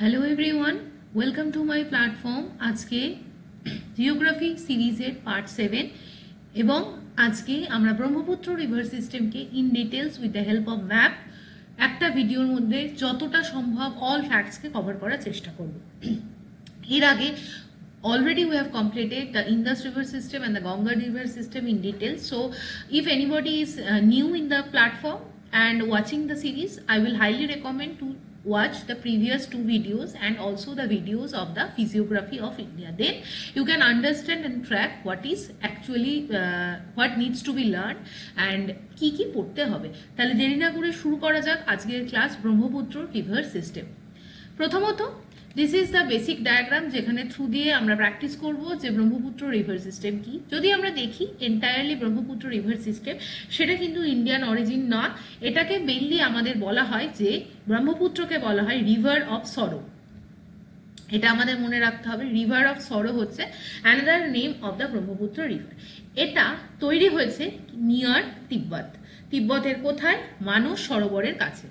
Hello everyone, welcome to my platform. আজকে geography সিরিজের part 7 এবং আজকে আমরা ব্রহ্মপুত্র রিভার সিস্টেমকে in details with the help of map একটা ভিডিওর মধ্যে যতটা সম্ভব অল ফ্যাক্টসকে কভার করার চেষ্টা করব। এর আগে already we have completed the Indus river system and the Ganga river system in detail. So if anybody is new in the platform and watching the series, I will highly recommend to watch the previous two videos and also the videos of the physiography of India. Then you can understand and track what is actually what needs to be learned and কি কি পড়তে হবে। তাহলে দেরি না করে শুরু করা যাক আজকের ক্লাস ব্রহ্মপুত্র রিভার সিস্টেম। প্রথমত this is the basic diagram যেখানে থ্রু দিয়ে আমরা প্র্যাকটিস করব যে ব্রহ্মপুত্র রিভার সিস্টেম কি। যদি আমরা দেখি এন্টায়ারলি ব্রহ্মপুত্র রিভার সিস্টেম সেটা কিন্তু ইন্ডিয়ান অরিজিন না, এটাকে মেইনলি আমাদের বলা হয় যে ব্রহ্মপুত্রকে বলা হয় রিভার অফ সরো। এটা আমাদের মনে রাখতে হবে, রিভার অফ সরো হচ্ছে another name of the Brahmaputra river. এটা তৈরি হয়েছে নিয়ার তিব্বত। তিব্বতের কোথায়? মানস সরোবরের কাছে।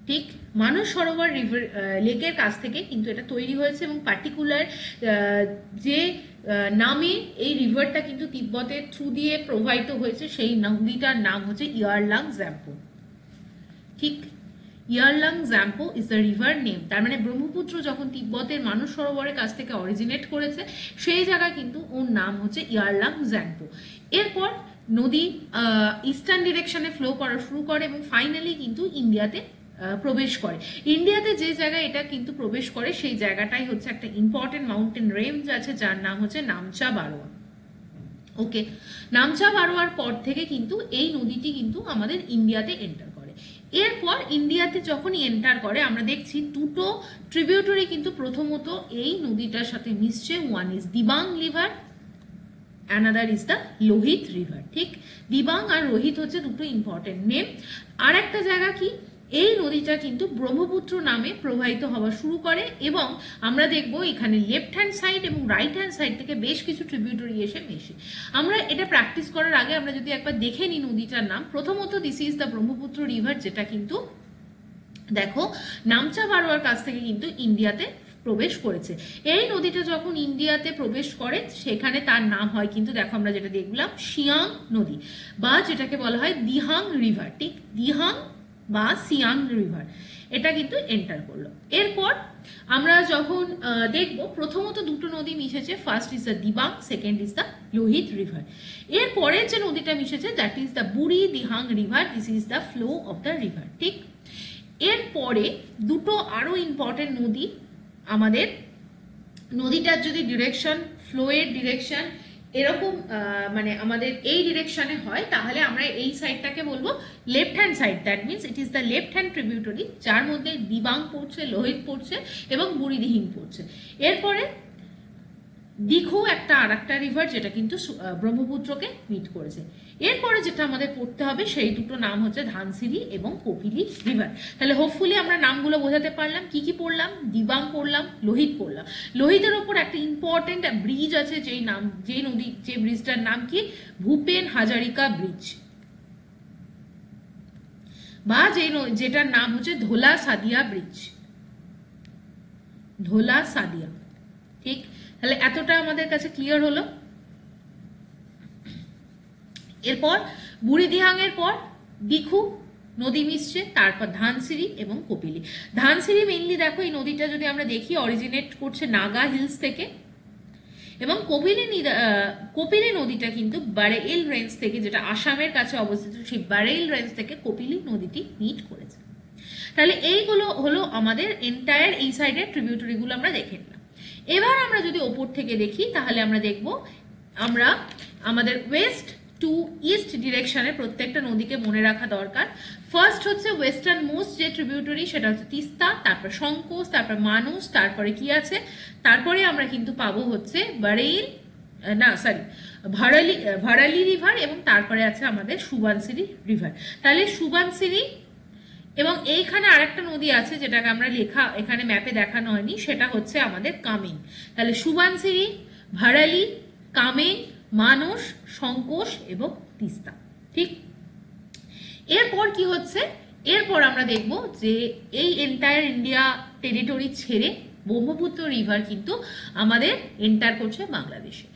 ঠিক মানস সরোবর রিভার লেকের কাছ থেকে কিন্তু এটা তৈরি হয়েছে এবং পার্টিকুলার যে নামে এই রিভারটা কিন্তু তিব্বতের থ্রু দিয়ে প্রবাহিত হয়েছে সেই নদীটার নাম হচ্ছে ইয়ারলাং জাম্পো। ঠিক Yarlung Tsangpo is the river name. তার মানে ব্রহ্মপুত্র যখন তিব্বতের মানস সরোবরের কাছ থেকে অরিজিনেট করেছে সেই জায়গায় কিন্তু ওর নাম হচ্ছে ইয়ারলাং জাম্পো। এরপর নদী ইস্টার্ন ডিরেকশনে ফ্লো করা শুরু করে এবং ফাইনালি কিন্তু ইন্ডিয়াতে প্রবেশ করে। ইন্ডিয়াতে যে জায়গায় এটা কিন্তু প্রবেশ করে সেই জায়গাটাই হচ্ছে একটা ইম্পর্টেন্ট মাউন্টেন রেঞ্জ আছে যার নাম হচ্ছে নামচা বারোয়া। ওকে, নামচা বারোয়ার পর থেকে কিন্তু এই নদীটি কিন্তু আমাদের ইন্ডিয়াতে এন্টার করে। এরপর ইন্ডিয়াতে যখনই এন্টার করে আমরা দেখছি দুটো ট্রিবিউটারি কিন্তু প্রথমত এই নদীটার সাথে মিশছে। One is Dibang river, another is the Lohit river. ঠিক, দিবাং আর রোহিত হচ্ছে দুটো ইম্পর্টেন্ট নেম। আর একটা জায়গা কি, এই নদীটা কিন্তু ব্রহ্মপুত্র নামে প্রবাহিত হওয়া শুরু করে এবং আমরা দেখব এখানে লেফট হ্যান্ড সাইড এবং রাইট হ্যান্ড সাইড থেকে বেশ কিছু ট্রিবিউটারি এসে মেশে। আমরা এটা প্র্যাকটিস করার আগে আমরা যদি একবার দেখে নিই নদীটার নাম। প্রথমত this is the Brahmaputra river, যেটা কিন্তু দেখো নামচা বারোয়ার কাছ থেকে কিন্তু ইন্ডিয়াতে প্রবেশ করেছে। এই নদীটা যখন ইন্ডিয়াতে প্রবেশ করে সেখানে তার নাম হয় কিন্তু দেখো আমরা যেটা দেখলাম সিয়াং নদী বা যেটাকে বলা হয় দিহাং রিভার। ঠিক, দিহাং বা সিয়াং রিভার এটা কিন্তু এন্টার করলো। এরপর আমরা যখন দেখব প্রথমত দুটো নদী মিশেছে, first is the Dibang, second is the Lohit river. এরপরে যে নদীটা মিশেছে দ্যাট ইজ দ্য বুড়ি Dihang river, this is the flow of the river. ঠিক, এরপরে দুটো আরো ইম্পর্টেন্ট নদী আমাদের নদীটার যদি ডিরেকশন ফ্লোয়ের ডিরেকশন এরকম মানে আমাদের এই ডিরেকশনে হয় তাহলে আমরা এই সাইডটাকে বলবো left hand side. That means it is the left hand tributary যার মধ্যে দিবাং পড়ছে, লোহিত পড়ছে এবং বুড়ি দিহিং পড়ছে। এরপরে দিঘু একটা আর একটা রিভার যেটা কিন্তু ব্রহ্মপুত্রকে মিট করেছে। এরপরে যেটা আমাদের পড়তে হবে সেই দুটো নাম হচ্ছে ধানসিরি এবং কপিলি রিভার। তাহলে হোপফুলি আমরা নামগুলো বোঝাতে পারলাম। কি কি পড়লাম? দিবাং পড়লাম, লোহিত পড়লাম। লোহিতের ওপর একটা ইম্পর্টেন্ট ব্রিজ আছে যেই নাম যে নদী যে ব্রিজটার নাম কি ভূপেন হাজারিকা ব্রিজ বা যেটার নাম হচ্ছে ধোলা সাদিয়া ব্রিজ, ধোলা সাদিয়া। ঠিক, তাহলে এতটা আমাদের কাছে ক্লিয়ার হলো। এরপর বুড়িদিহাং এর পর দিঘু নদী মিশছে, তারপর ধানসিরি এবং কপিলি। ধানসিরি মেইনলি দেখো এই নদীটা যদি আমরা দেখি অরিজিনেট করছে নাগা হিলস থেকে এবং কপিলি নদীটা কিন্তু বারেইল রেঞ্জ থেকে, যেটা আসামের কাছে অবস্থিত, সেই বারেইল রেঞ্জ থেকে কপিলি নদীটি মিট করেছে। তাহলে এইগুলো হলো আমাদের এন্টায়ার এই সাইডের ট্রিবিউটারি গুলো আমরা দেখে নিলাম। এবার আমরা যদি ওপর থেকে দেখি তাহলে আমরা দেখব আমরা আমাদের ওয়েস্ট টু ইস্ট ডিরেকশনে প্রত্যেকটা নদীকে মনে রাখা দরকার। ফার্স্ট হচ্ছে ওয়েস্টার্ন মোস্ট যে ট্রিবিউটারি সেটা হচ্ছে তিস্তা, তারপর সংকোচ, তারপর মানুষ, তারপরে কি আছে, তারপরে আমরা কিন্তু পাবো হচ্ছে ভারালি রিভার এবং তারপরে আছে আমাদের সুবানসিরি রিভার। তাহলে সুবানসিরি এবং এইখানে আরেকটা নদী আছে যেটাকে আমরা এখানে ম্যাপে দেখানো হয়নি, সেটা হচ্ছে আমাদের কামেং। তাহলে সুবানসিরি, ভারালি, কামেং, মানস, সংকোচ এবং তিস্তা। ঠিক, এরপর কি হচ্ছে এরপর আমরা দেখব যে এই এন্টায়ার ইন্ডিয়া টেরিটরি ছেড়ে ব্রহ্মপুত্র রিভার কিন্তু আমাদের এন্টার করছে বাংলাদেশে।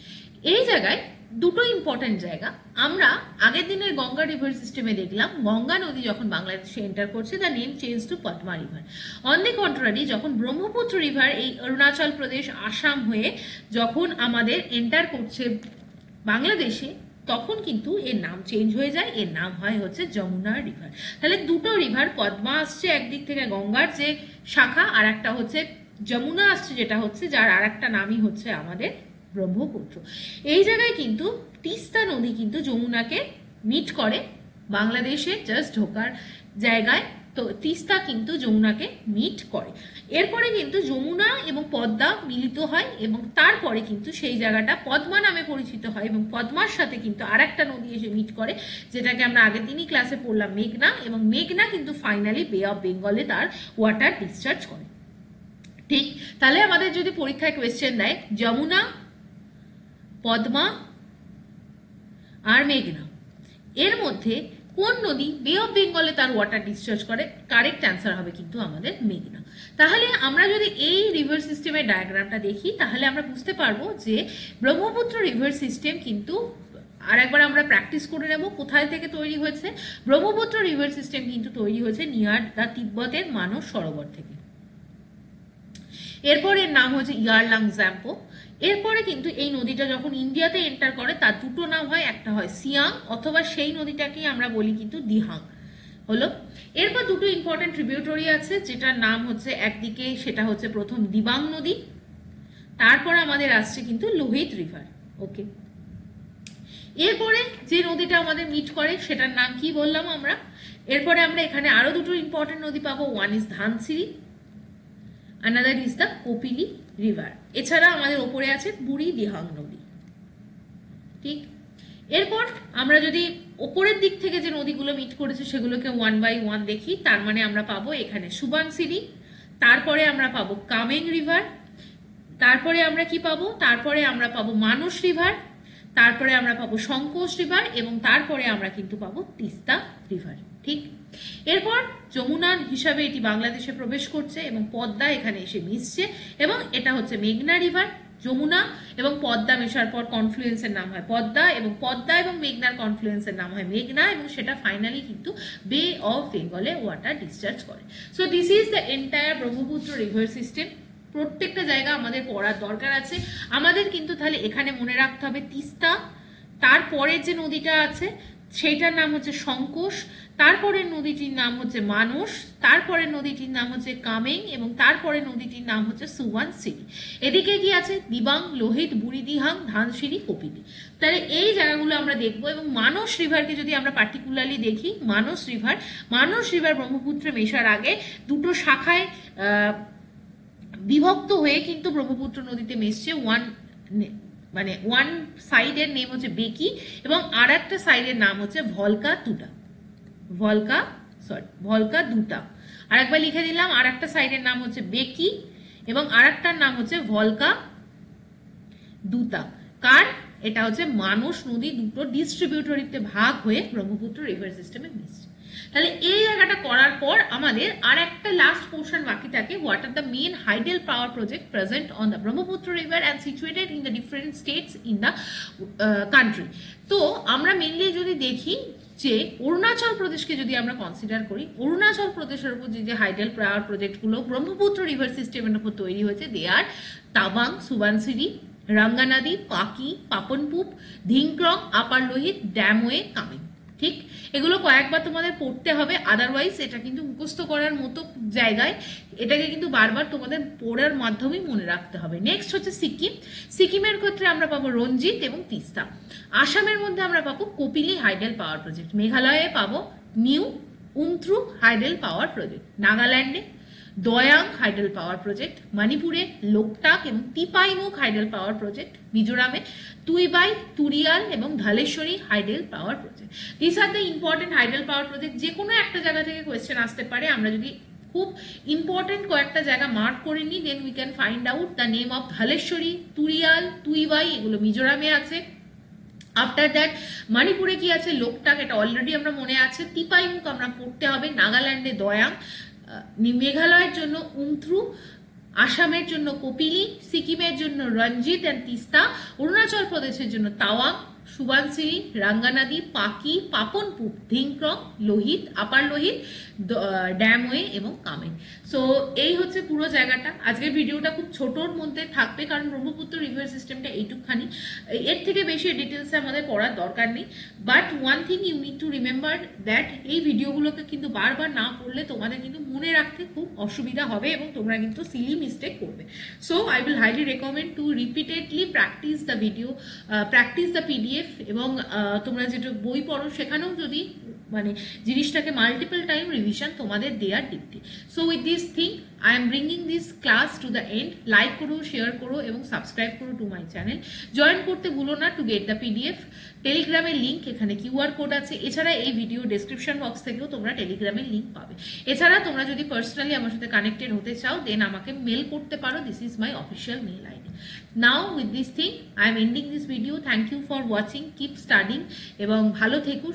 এই জায়গায় দুটো ইম্পর্টেন্ট জায়গা। আমরা আগের দিনের গঙ্গা রিভার সিস্টেমে দেখলাম গঙ্গা নদী যখন বাংলাদেশে এন্টার করছে the name change to Padma river. On the contrary যখন ব্রহ্মপুত্র রিভার এই অরুণাচল প্রদেশ আসাম হয়ে যখন আমাদের এন্টার করছে বাংলাদেশে তখন কিন্তু এর নাম চেঞ্জ হয়ে যায়, এর নাম হয় হচ্ছে যমুনা রিভার। তাহলে দুটো রিভার, পদ্মা আসছে একদিক থেকে গঙ্গার যে শাখা, আর একটা হচ্ছে যমুনা আসছে যেটা হচ্ছে যার আর একটা নামই হচ্ছে আমাদের ব্রহ্মপুত্র। এই জায়গায় কিন্তু তিস্তা নদী কিন্তু যমুনাকে মিট করে বাংলাদেশে জাস্ট ঢোকার জায়গায়, তো তিস্তা কিন্তু যমুনাকে মিট করে। এরপরে কিন্তু যমুনা এবং পদ্মা মিলিত হয় এবং তারপরে কিন্তু সেই জায়গাটা পদ্মা নামে পরিচিত হয় এবং পদ্মার সাথে কিন্তু আর একটা নদী এসে মিট করে যেটাকে আমরা আগের দিনই ক্লাসে পড়লাম মেঘনা, এবং মেঘনা কিন্তু ফাইনালি বে অফ বেঙ্গলে তার ওয়াটার ডিসচার্জ করে। ঠিক, তাহলে আমাদের যদি পরীক্ষায় কোয়েশ্চেন দেয় যমুনা, পদ্মা আর মেঘনা এর মধ্যে কোন নদী বে অফ বেঙ্গলে তার ওয়াটার ডিসচার্জ করে, কারেক্ট অ্যান্সার হবে কিন্তু আমাদের মেঘনা। তাহলে আমরা যদি এই রিভার সিস্টেমের ডায়াগ্রামটা দেখি তাহলে আমরা বুঝতে পারবো যে ব্রহ্মপুত্র রিভার সিস্টেম কিন্তু আর একবার আমরা প্র্যাকটিস করে নেব কোথায় থেকে তৈরি হয়েছে। ব্রহ্মপুত্র রিভার সিস্টেম কিন্তু তৈরি হয়েছে নিয়ার দ্য তিব্বতের মানস সরোবর থেকে। এরপর এর নাম হচ্ছে ইয়ারলাং জাম্পো। এরপরে কিন্তু এই নদীটা যখন ইন্ডিয়াতে এন্টার করে তার দুটো নাম হয়, একটা হয় সিয়াং অথবা সেই নদীটাকেই আমরা বলি কিন্তু দিহাং হলো। এরপর দুটো ইম্পর্টেন্ট ট্রিবিউটরি আছে যেটার নাম হচ্ছে একদিকে সেটা হচ্ছে প্রথম দিবাং নদী, তারপরে আমাদের আসছে কিন্তু লোহিত রিভার। ওকে, এরপরে যে নদীটা আমাদের মিট করে সেটার নাম কি বললাম আমরা। এরপরে আমরা এখানে আরো দুটো ইম্পর্টেন্ট নদী পাবো, one is Dhansiri, another is the Kopili river. এছাড়া আমাদের ওপরে আছে বুড়ি দিহাং নদী। ঠিক, এরপর আমরা যদি ওপরের দিক থেকে যে নদীগুলো মিট করেছে সেগুলোকে ওয়ান বাই ওয়ান দেখি, তার মানে আমরা পাবো এখানে সুবানসিরি, তারপরে আমরা পাবো কামেং রিভার, তারপরে আমরা কি পাবো, তারপরে আমরা পাবো মানস রিভার, তারপরে আমরা পাবো সংকোচ রিভার এবং তারপরে আমরা কিন্তু পাবো তিস্তা রিভার। ঠিক, এরপর যমুনা হিসাবে এটি বাংলাদেশে প্রবেশ করছে এবং পদ্মা এখানে এসে মিশছে এবং এটা হচ্ছে মেঘনা রিভার। যমুনা এবং পদ্মা মেশার পর কনফ্লুয়েন্সের নাম হয় পদ্মা এবং পদ্মা এবং মেঘনার কনফ্লুয়েন্সের নাম হয় মেঘনা এবং সেটা ফাইনালি কিন্তু বে অফ বেঙ্গলে ওয়াটার ডিসচার্জ করে। So this is the entire Brahmaputra river system. প্রত্যেকটা জায়গা আমাদের পড়ার দরকার আছে। আমাদের কিন্তু তাহলে এখানে মনে রাখতে হবে তিস্তা, তারপরে যে নদীটা আছে সেইটার নাম হচ্ছে সংকোষ, তারপরের নদীটির নাম হচ্ছে মানস, তারপরের নদীটির নাম হচ্ছে কামেং এবং তারপরে নদীটির নাম হচ্ছে সুবানসিরি। এদিকে কি আছে দিবাং, লোহিত, বুড়িদিহাং, ধানসিরি, কপিলি। তাহলে এই জায়গাগুলো আমরা দেখবো এবং মানস রিভারকে যদি আমরা পার্টিকুলারলি দেখি, মানস রিভার ব্রহ্মপুত্রে মেশার আগে দুটো শাখায় বিভক্ত হয়ে কিন্তু ব্রহ্মপুত্র নদীতে মিশছে। ওয়ান সাইডের নেম হচ্ছে বেকি এবং আর একটা সাইডের নাম হচ্ছে ভলকা দুটা। আর একবার লিখে দিলাম, আর একটা সাইডের নাম হচ্ছে বেকি এবং আর একটার নাম হচ্ছে ভলকা দুটা। কার? এটা হচ্ছে মানস নদী দুটো ডিস্ট্রিবিউটরিতে ভাগ হয়ে ব্রহ্মপুত্র রিভার সিস্টেমে মিশছে। তাহলে এই জায়গাটা করার পর আমাদের আর একটা লাস্ট পোর্শন বাকি থাকে, what are the main hydel power project present on the Brahmaputra river and situated in the different states in the country. তো আমরা মেনলি যদি দেখি যে অরুণাচল প্রদেশকে যদি আমরা কনসিডার করি, অরুণাচল প্রদেশের উপর যে হাইডেল পাওয়ার প্রজেক্টগুলো ব্রহ্মপুত্র রিভার সিস্টেমের উপর তৈরি হয়েছে দে আর তাওয়াং, সুবানসিরি, রাঙ্গানাদি, পাকি, পাপনপুপ, ধিংক্রং, আপার লোহিত, ড্যামওয়ে, কামিং। ঠিক, এগুলো কয়েকবার তোমাদের পড়তে হবে, আদারওয়াইজ এটা কিন্তু মুখস্থ করার মতো জায়গায় এটাকে কিন্তু বারবার তোমাদের পড়ার মাধ্যমেই মনে রাখতে হবে। নেক্সট হচ্ছে সিকিমের ক্ষেত্রে আমরা পাবো রঞ্জিত এবং তিস্তা। আসামের মধ্যে আমরা পাবো কপিলি হাইডেল পাওয়ার প্রজেক্ট, মেঘালয়ে পাবো New Umtru hydel power project, নাগাল্যান্ডে দয়াং হাইডেল পাওয়ার প্রজেক্ট, মণিপুরে লোকটাক এবং টিপাইমুখ হাইডেল পাওয়ার প্রজেক্ট, মিজোরামে তুইবাই, তুরিয়াল এবং Dhaleswari hydel power project. This are the important hydel power project. যে কোনো একটা জায়গা থেকে কোয়েশ্চেন আসতে পারে, আমরা যদি খুব ইম্পর্টেন্ট কয়েকটা জায়গা মার্ক করে নিই then we can find out the name of Dhaleswari, Tuirial, Tuibai, এগুলো মিজোরামে আছে, আফটার দ্যাট মণিপুরে কি আছে, লোকটাক, এটা অলরেডি আমরা মনে আছে। তিপাইমুখ আমরা পড়তে হবে, নাগাল্যান্ডে দয়াং, মেঘালয়ের জন্য উমথ্রু, আসামের জন্য কপিলি, সিকিমের জন্য রঞ্জিত অ্যান্ড তিস্তা, অরুণাচল প্রদেশের জন্য তাওয়াং, সুবানসিরি, রাঙ্গানাদি, পাকি, পাপনপুর, ধিংক্রং, লোহিত, আপার লোহিত, ড্যামওয়ে এবং কামেং। সো এই হচ্ছে পুরো জায়গাটা। আজকের ভিডিওটা খুব ছোটোর মধ্যে থাকবে, কারণ ব্রহ্মপুত্র রিভার সিস্টেমটা এইটুকখানি, এর থেকে বেশি ডিটেলসে আমাদের পড়ার দরকার নেই। But one thing you need to remember that এই ভিডিওগুলোকে কিন্তু বারবার না পড়লে তোমাদের কিন্তু মনে রাখতে খুব অসুবিধা হবে এবং তোমরা কিন্তু সিলি মিস্টেক করবে। So I will highly recommend to repeatedly practise the video, practise the PDF, এবং তোমরা যেটা বই পড়ো সেখানেও যদি মানে জিনিসটাকে মাল্টিপল টাইম রিভিশন তোমাদের দেওয়ার duty. So with this thing I M bringing this class to the end. Like করো, শেয়ার করো এবং সাবস্ক্রাইব করো টু মাই চ্যানেল। জয়েন করতে ভুলো না টু গেট দ্য পিডিএফ। টেলিগ্রামের লিঙ্ক, এখানে কিউআর কোড আছে। এছাড়া এই ভিডিও ডেসক্রিপশন বক্স থেকেও তোমরা টেলিগ্রামের লিঙ্ক পাবে। এছাড়া তোমরা যদি পার্সোনালি আমার সাথে কানেক্টেড হতে চাও দেন আমাকে মেল করতে পারো। This is my official mail ID. Now with this thing I am ending this video. Thank you for watching, keep studying এবং ভালো থেকো।